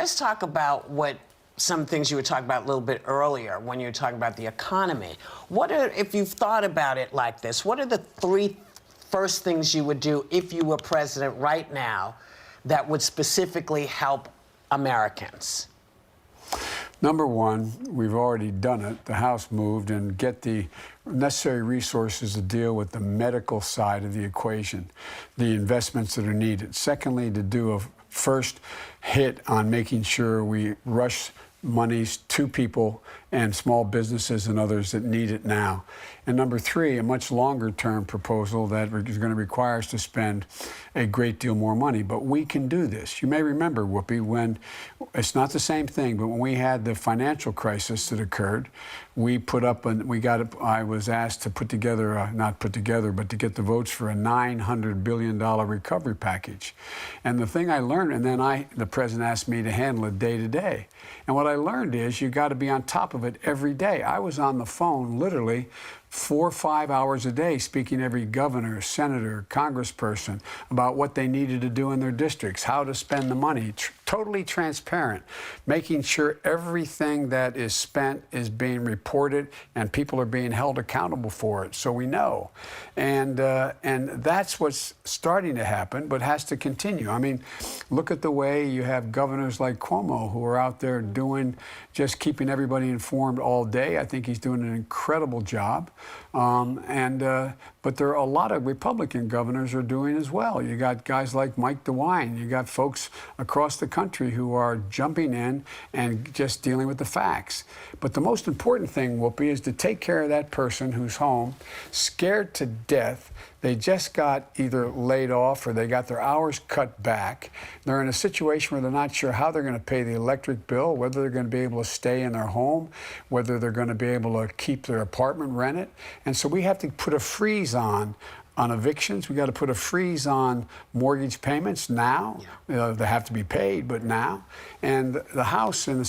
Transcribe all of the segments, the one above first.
let's talk about some things you were talking about a little bit earlier when you were talking about the economy. If you've thought about it like this, what are the three first things you would do if you were president right now that would specifically help Americans? Number one, we've already done it. The House moved and get the necessary resources to deal with the medical side of the equation, the investments that are needed. Secondly, to do a first hit on making sure we rush monies to people and small businesses and others that need it now. And number three, a much longer term proposal that is going to require us to spend a great deal more money. But we can do this. You may remember, Whoopi, when it's not the same thing, but when we had the financial crisis that occurred, we put up I was asked to put together, not put together, but to get the votes for a $900 billion recovery package. And the thing I learned, and then the president asked me to handle it day to day. And what I learned is you got to be on top of it every day. I was on the phone literally 4 or 5 hours a day speaking to every governor, senator, congressperson about what they needed to do in their districts, how to spend the money, totally transparent, making sure everything that is spent is being reported and people are being held accountable for it, so we know. And that's what's starting to happen, but has to continue. I mean, look at the way you have governors like Cuomo who are out there just keeping everybody informed all day. I think he's doing an incredible job. But there are a lot of Republican governors are doing as well. You got guys like Mike DeWine. You got folks across the country who are jumping in and just dealing with the facts. But the most important thing, Whoopi, is to take care of that person who's home, scared to death. They just got either laid off or they got their hours cut back. They're in a situation where they're not sure how they're going to pay the electric bill, whether they're going to be able to stay in their home, whether they're going to be able to keep their apartment rented. And so we have to put a freeze on evictions. We got to put a freeze on mortgage payments now. Yeah. They have to be paid, but now. And the House and the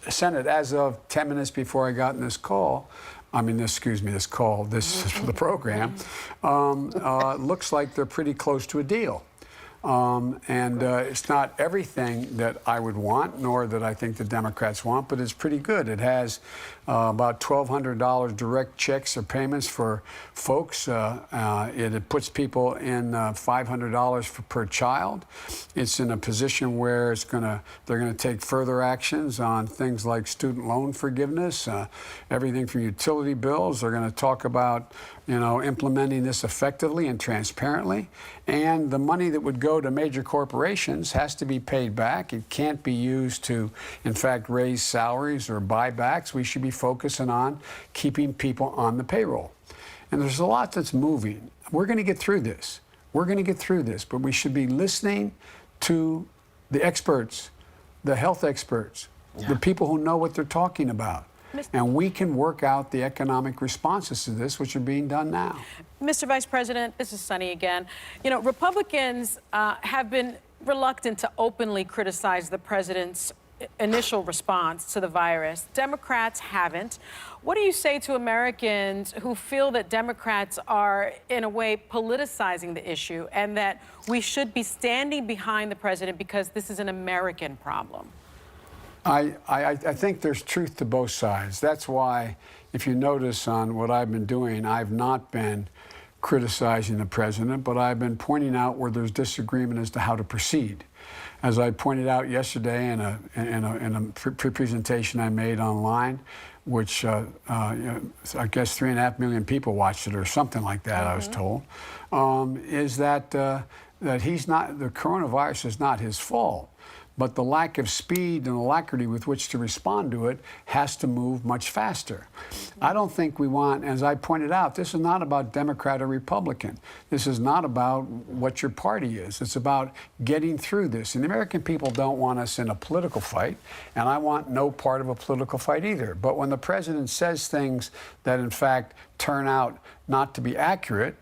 Senate, as of 10 minutes before I got in this call, this is for the program, looks like they're pretty close to a deal. It's not everything that I would want, nor that I think the Democrats want, but it's pretty good. It has about $1,200 direct checks or payments for folks. It puts people in $500 per child. It's in a position where they're going to take further actions on things like student loan forgiveness, everything from utility bills. They're going to talk about implementing this effectively and transparently. And the money that would go to major corporations has to be paid back. It can't be used to, in fact, raise salaries or buybacks. We should be focusing on keeping people on the payroll. And there's a lot that's moving. We're going to get through this. But we should be listening to the experts, the health experts, the people who know what they're talking about. And we can work out the economic responses to this, which are being done now. Mr. Vice President, this is Sunny again. Republicans have been reluctant to openly criticize the president's initial response to the virus. Democrats haven't. What do you say to Americans who feel that Democrats are, in a way, politicizing the issue and that we should be standing behind the president because this is an American problem? I think there's truth to both sides. That's why, if you notice on what I've been doing, I've not been criticizing the president, but I've been pointing out where there's disagreement as to how to proceed. As I pointed out yesterday in a presentation I made online, which I guess 3.5 million people watched it or something like that, I was told, is that the coronavirus is not his fault. But the lack of speed and alacrity with which to respond to it has to move much faster. I don't think we want, as I pointed out, this is not about Democrat or Republican. This is not about what your party is. It's about getting through this. And the American people don't want us in a political fight, and I want no part of a political fight either. But when the president says things that, in fact, turn out not to be accurate,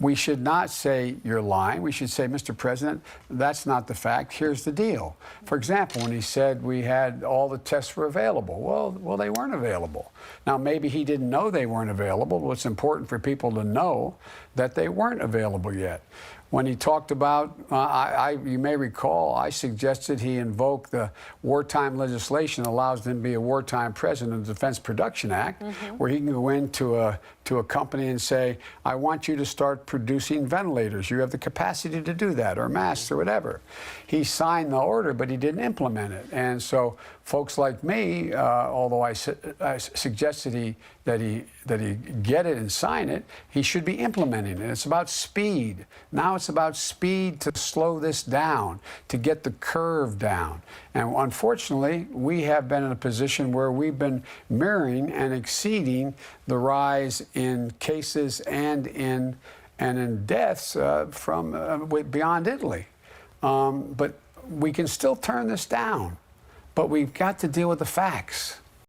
we should not say you're lying. We should say, Mr. President, that's not the fact. Here's the deal. For example, when he said we had all the tests were available. Well, they weren't available. Now, maybe he didn't know they weren't available, but it's important for people to know that they weren't available yet. when he talked about, you may recall, I suggested he invoke the wartime legislation that allows him to be a wartime president of the Defense Production Act, where he can go into a company and say, I want you to start producing ventilators. You have the capacity to do that, or masks, or whatever. He signed the order, but he didn't implement it. And so folks like me, although I suggested that he get it and sign it, he should be implementing it. It's about speed. Now it's about speed to slow this down, to get the curve down. And unfortunately, we have been in a position where we've been mirroring and exceeding the rise in cases and in deaths from beyond Italy. But we can still turn this down. But we've got to deal with the facts.